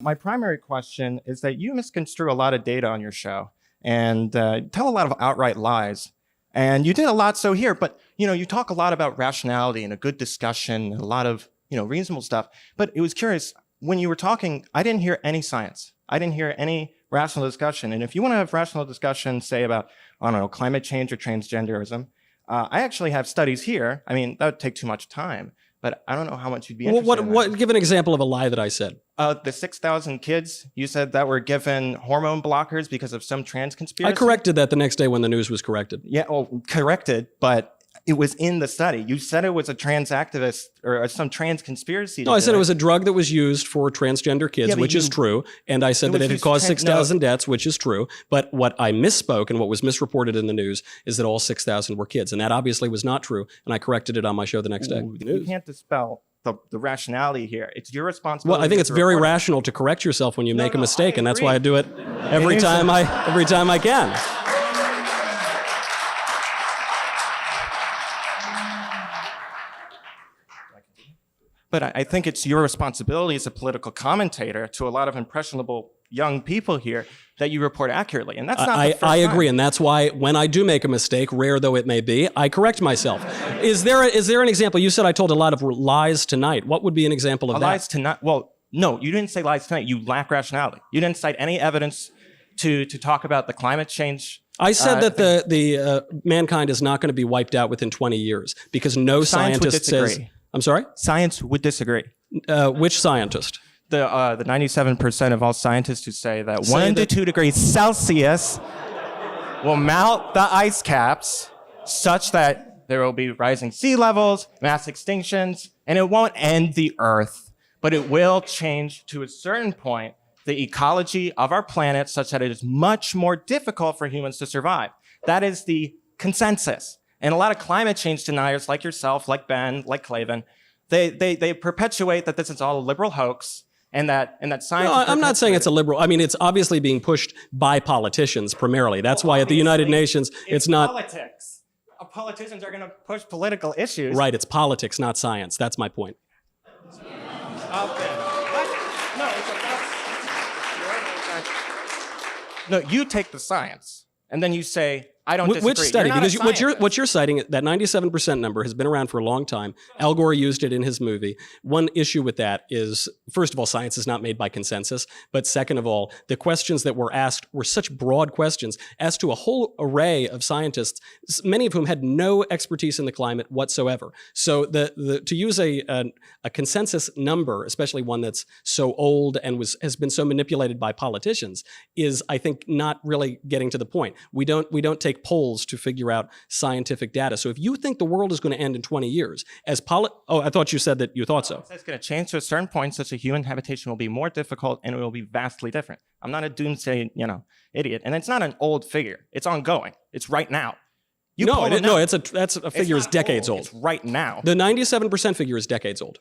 my primary question is that you misconstrue a lot of data on your show and tell a lot of outright lies. And you did a lot so here, but you talk a lot about rationality and a good discussion and a lot of reasonable stuff. But it was curious, when you were talking, I didn't hear any science. I didn't hear any rational discussion. And if you want to have rational discussion, say about, I don't know, climate change or transgenderism, I actually have studies here. I mean, that would take too much time, but I don't know how much you'd be interested in that. Give an example of a lie that I said. The 6,000 kids you said that were given hormone blockers because of some trans conspiracy. I corrected that the next day when the news was corrected. Yeah, well, corrected, but it was in the study. You said it was a trans activist or some trans conspiracy. No, I said it was a drug that was used for transgender kids, which is true. And I said that it had caused 6,000 deaths, which is true. But what I misspoke and what was misreported in the news is that all 6,000 were kids. And that obviously was not true. And I corrected it on my show the next day. You can't dispel the rationality here. It's your responsibility. Well, I think it's very rational to correct yourself when you make a mistake. And that's why I do it every time I can. But I think it's your responsibility as a political commentator to a lot of impressionable young people here that you report accurately. And that's not the first time. I agree. And that's why when I do make a mistake, rare though it may be, I correct myself. Is there an example? You said I told a lot of lies tonight. What would be an example of that? Lies tonight? Well, no, you didn't say lies tonight. You lack rationality. You didn't cite any evidence to talk about the climate change. I said that the mankind is not going to be wiped out within 20 years because no scientist says... I'm sorry? Science would disagree. Which scientist? The 97% of all scientists who say that 1 to 2 degrees Celsius will melt the ice caps such that there will be rising sea levels, mass extinctions, and it won't end the Earth, but it will change to a certain point the ecology of our planet such that it is much more difficult for humans to survive. That is the consensus. And a lot of climate change deniers like yourself, like Ben, like Clavin, they perpetuate that this is all a liberal hoax and that science... No, I'm not saying it's a liberal. I mean, it's obviously being pushed by politicians primarily. That's why at the United Nations, it's not... politics. Politicians are going to push political issues. Right, it's politics, not science. That's my point. No, you take the science and then you say, I don't disagree. Which study? Because what you're citing, that 97% number has been around for a long time. Al Gore used it in his movie. One issue with that is, first of all, science is not made by consensus. But second of all, the questions that were asked were such broad questions as to a whole array of scientists, many of whom had no expertise in the climate whatsoever. So to use a consensus number, especially one that's so old and has been so manipulated by politicians, is, I think, not really getting to the point. We don't take polls to figure out scientific data. So if you think the world is going to end in 20 years, I thought you said that you thought so. It's going to change to a certain point, such a human habitation will be more difficult and it will be vastly different. I'm not a doomsday, idiot. And it's not an old figure. It's ongoing. It's right now. That's a figure is decades old. It's right now. The 97% figure is decades old.